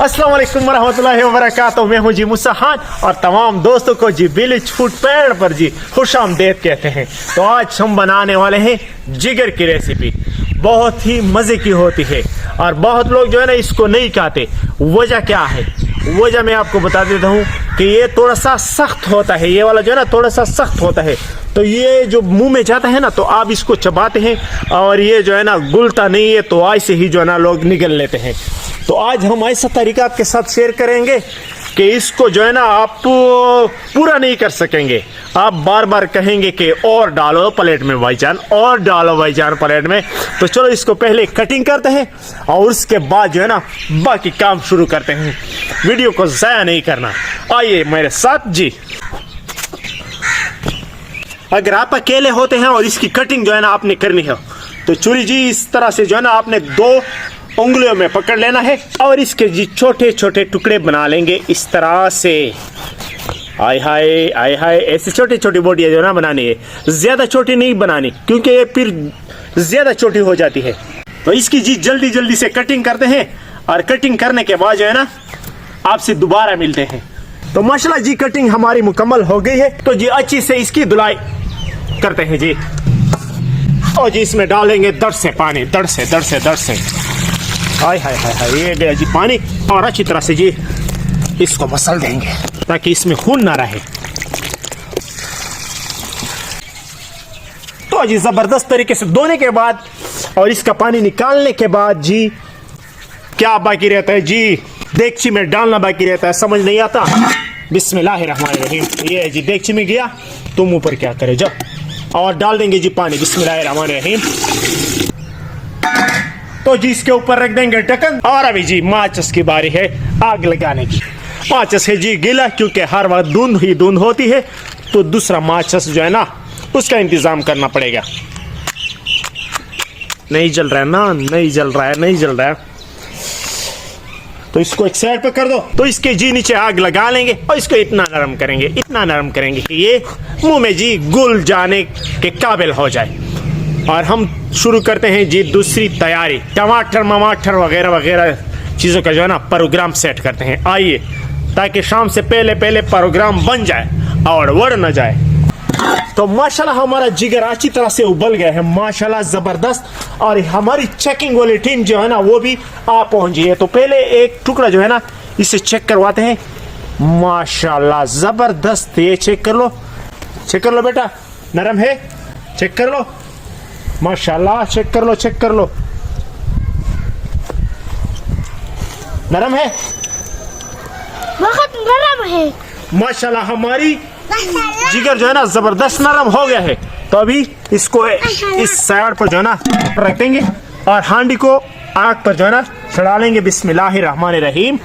अस्सलाम वालेकुम वरहमतुल्लाहि वबरकातुहू। मैं हूँ जी मूसा खान और तमाम दोस्तों को जी विलेज फूड पैड पर जी खुशामदीद कहते हैं। तो आज हम बनाने वाले हैं जिगर की रेसिपी। बहुत ही मज़े की होती है और बहुत लोग जो है ना इसको नहीं खाते। वजह क्या है? वजह मैं आपको बता देता हूँ कि ये थोड़ा सा सख्त होता है। ये वाला जो है ना थोड़ा सा सख्त होता है, तो ये जो मुंह में जाता है ना तो आप इसको चबाते हैं और ये जो है ना गुलता नहीं है, तो ऐसे ही जो है ना लोग निगल लेते हैं। तो आज हम ऐसा तरीका आपके साथ शेयर करेंगे कि इसको जो है ना आप पूरा नहीं कर सकेंगे। आप बार बार कहेंगे कि और डालो प्लेट में भाईजान, और डालो भाईजान प्लेट में। तो चलो इसको पहले कटिंग करते हैं और उसके बाद जो है ना बाकी काम शुरू करते हैं। वीडियो को ज़ाया नहीं करना, आइए मेरे साथ जी। अगर आप अकेले होते हैं और इसकी कटिंग जो है ना आपने करनी है तो छुरी जी इस तरह से जो है ना आपने 2 उंगलियों में पकड़ लेना है और इसके जी छोटे छोटे टुकड़े बना लेंगे इस तरह से। आय हाय आय हाय, ऐसे छोटी छोटी बोटियां जो ना बनानी है, ज्यादा छोटी नहीं बनानी क्योंकि ये फिर ज्यादा छोटी हो जाती है। तो इसकी जी जल्दी जल्दी से कटिंग करते हैं और कटिंग करने के बाद जो है ना आपसे दोबारा मिलते हैं। तो माशाल्लाह जी कटिंग हमारी मुकम्मल हो गई है। तो जी अच्छी से इसकी धुलाई करते हैं जी। और जी इसमें डालेंगे दर से पानी, दर से दर से दर से। हाय हाय हाय हाय, ये गया जी पानी। और अच्छी तरह से जी इसको मसल देंगे ताकि इसमें खून ना रहे। तो जी जबरदस्त तरीके से धोने के बाद और इसका पानी निकालने के बाद जी क्या बाकी रहता है जी, देगची में डालना बाकी रहता है। समझ नहीं आता? बिस्मिल्लाहिर्रहमानिर्रहीम। ये जी देगची में गया, तुम ऊपर क्या करे जाओ और डाल देंगे जी पानी। बिस्मिल्लाहिर्रहमानिर्रहीम। तो जी इसके ऊपर रख देंगे ढक्कन और अभी जी माचिस की बारी है आग लगाने की। माचिस है जी गीला क्योंकि हर वक्त धुंध ही धुंध होती है, तो दूसरा माचिस जो है ना उसका इंतजाम करना पड़ेगा। नहीं जल रहा है ना, नहीं जल रहा है, नहीं जल रहा है, तो इसको एक साइड पे कर दो। तो इसके जी नीचे आग लगा लेंगे और इसको इतना नरम करेंगे, इतना नरम करेंगे कि ये मुंह में जी घुल जाने के काबिल हो जाए। और हम शुरू करते हैं जी दूसरी तैयारी। टमाटर ममाटर वगैरह वगैरह चीज़ों का जो है ना प्रोग्राम सेट करते हैं। आइए, ताकि शाम से पहले पहले प्रोग्राम बन जाए और वड़ न जाए। तो माशाल्लाह हमारा जिगर अच्छी तरह से उबल गया है, माशाल्लाह ज़बरदस्त। और हमारी चेकिंग वाली टीम जो है ना वो भी आ पहुंची है। तो पहले एक टुकड़ा जो है ना इसे चेक करवाते हैं। माशाल्लाह ज़बरदस्त, ये चेक कर लो, चेक कर लो बेटा, नरम है, चेक कर लो। माशाल्लाह चेक कर लो, चेक कर लो, नरम है, बहुत नरम है। माशाल्लाह हमारी जिगर जो है ना जबरदस्त नरम हो गया है। तो अभी इसको इस साइड पर जो है ना रख देंगे और हांडी को आग पर जो है ना चढ़ा लेंगे। बिस्मिल्लाहिर्रहमानिर्रहीम।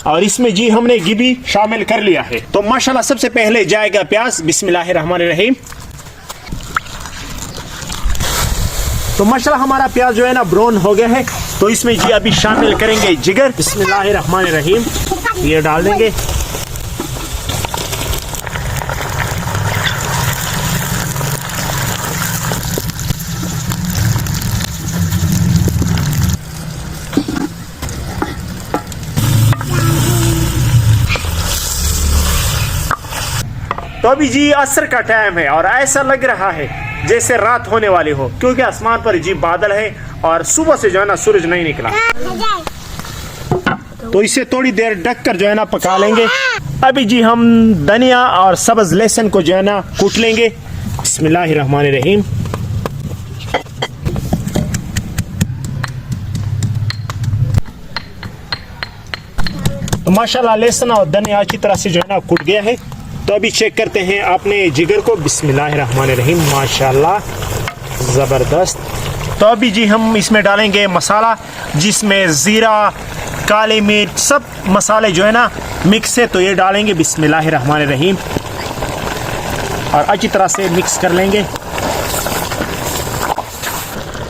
और इसमें जी हमने घी भी शामिल कर लिया है। तो माशाल्लाह सबसे पहले जाएगा प्याज। बिस्मिल्लाहिर्रहमानिर्रहीम। तो माशाल्लाह हमारा प्याज जो है ना ब्राउन हो गया है। तो इसमें जी अभी शामिल करेंगे जिगर। बिस्मिल्लाहिर्रहमानिर्रहीम, ये डाल देंगे। तो अभी जी असर का टाइम है और ऐसा लग रहा है जैसे रात होने वाली हो, क्योंकि आसमान पर जी बादल है और सुबह से जो है ना सूरज नहीं निकला। तो इसे थोड़ी देर ढक कर जो है ना पका लेंगे। अभी जी हम धनिया और सब्ज लहसुन को जो है ना कूट लेंगे। बिस्मिल्लाहिर्रहमानिर्रहीम। तो माशाल्लाह लहसुन और धनिया अच्छी तरह से जो है ना कूट गया है। तो अभी चेक करते हैं आपने जिगर को। बिस्मिल्लाहिर्रहमानिर्रहीम, माशाल्लाह ज़बरदस्त। तो अभी जी हम इसमें डालेंगे मसाला, जिसमें ज़ीरा, काली मिर्च, सब मसाले जो है ना मिक्स है, तो ये डालेंगे। बिस्मिल्लाहिर्रहमानिर्रहीम और अच्छी तरह से मिक्स कर लेंगे।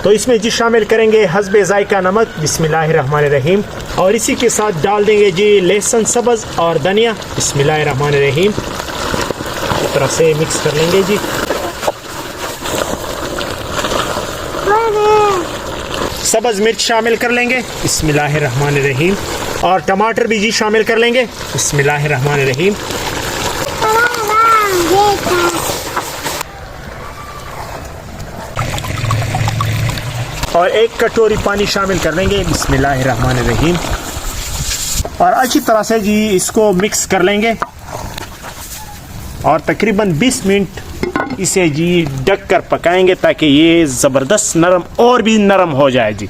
तो इसमें जी शामिल करेंगे हस्बे जायका नमक। बिस्मिल्लाहिर्रहमानिर्रहीम। और इसी के साथ डाल देंगे जी लहसुन सब्ज और धनिया। बिस्मिल्लाहिर्रहमानिर्रहीम। इस तरह से मिक्स कर लेंगे जी। सब्ज मिर्च शामिल कर लेंगे। बिस्मिल्लाहिर्रहमानिर्रहीम। और टमाटर भी जी शामिल कर लेंगे। बिस्मिल्लाहिर्रहमानिर्रहीम। और 1 कटोरी पानी शामिल कर लेंगे। बिस्मिल्लाहिर्रहमानिर्रहीम। और अच्छी तरह से जी इसको मिक्स कर लेंगे और तकरीबन 20 मिनट इसे जी ढक कर पकाएंगे ताकि ये ज़बरदस्त नरम और भी नरम हो जाए जी।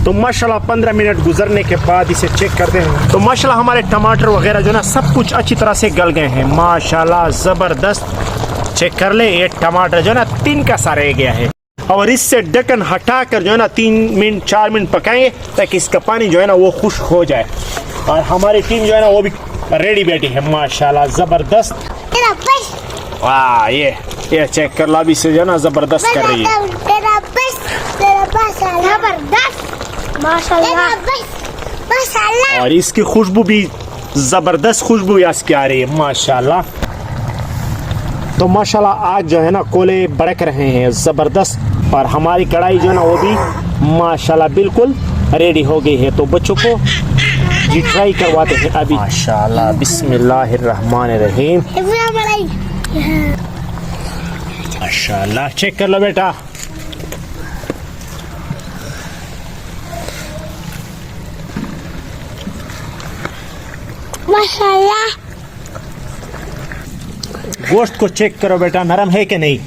तो माशाल्लाह 15 मिनट गुजरने के बाद इसे चेक करते हैं। तो माशाल्लाह हमारे टमाटर वगैरह जो ना सब कुछ अच्छी तरह से गल गए हैं माशाल्लाह, ज़बरदस्त। चेक कर ले, ये टमाटर जो ना 3 का सा रह गया है। और इससे ढक्कन हटा कर जो है ना 3 मिनट 4 मिनट पकाएंगे ताकि इसका पानी जो है ना वो खुश्क हो जाए। और हमारी टीम जो है ना वो भी रेडी बैठी है माशाल्लाह, ज़बरदस्त। वाह, ये चेक कर लो, अभी से जो है ना ज़बरदस्त कर रही है। और इसकी खुशबू भी ज़बरदस्त खुशबू इसकी आ रही है माशाल्लाह। तो माशाल्लाह आज जो है ना कोले बड़क रहे हैं ज़बरदस्त। और हमारी कढ़ाई जो है ना वो भी माशाल्लाह बिल्कुल रेडी हो गई है। तो बच्चों को जी ट्राई करवाते हैं अभी माशाल्लाह। बिस्मिल्लाहिर्रहमानिर्रहीम। माशाल्लाह, चेक कर लो बेटा। माशाल्लाह। गोश्त को चेक करो बेटा, नरम है कि नहीं।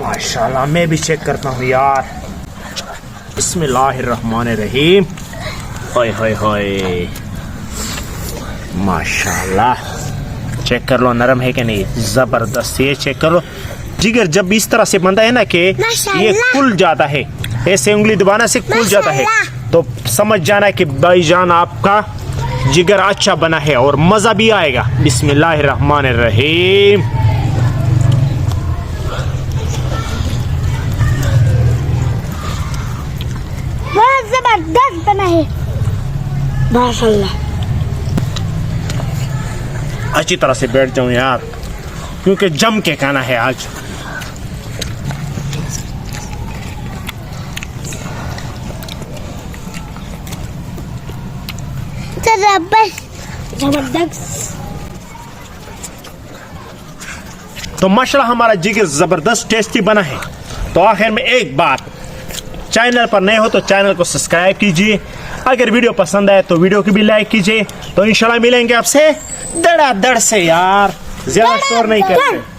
माशाल्लाह, मैं भी चेक करता हूँ यार। बिस्मिल्लाहिर्रहमानिर्रहीम। होय होय होय, माशाल्लाह। चेक कर लो नरम है कि नहीं, जबरदस्त। ये चेक करो जिगर, जब इस तरह से बनता है ना कि ये खुल जाता है, ऐसे उंगली दबाना से खुल जाता है, तो समझ जाना कि भाईजान आपका जिगर अच्छा बना है और मजा भी आएगा। बिस्मिल्लाहिर्रहमानिर्रहीम। बहुत जबरदस्त बना है माशाल्लाह। अच्छी तरह से बैठ जाऊं यार, क्योंकि जम के खाना है आज। जबरदस्त। तो माशाल्लाह हमारा जिगर जबरदस्त टेस्टी बना है। तो आखिर में एक बात, चैनल पर नए हो तो चैनल को सब्सक्राइब कीजिए। अगर वीडियो पसंद आए तो वीडियो को भी लाइक कीजिए। तो इंशाल्लाह मिलेंगे आपसे धड़ाधड़ से यार, ज्यादा शोर नहीं करते।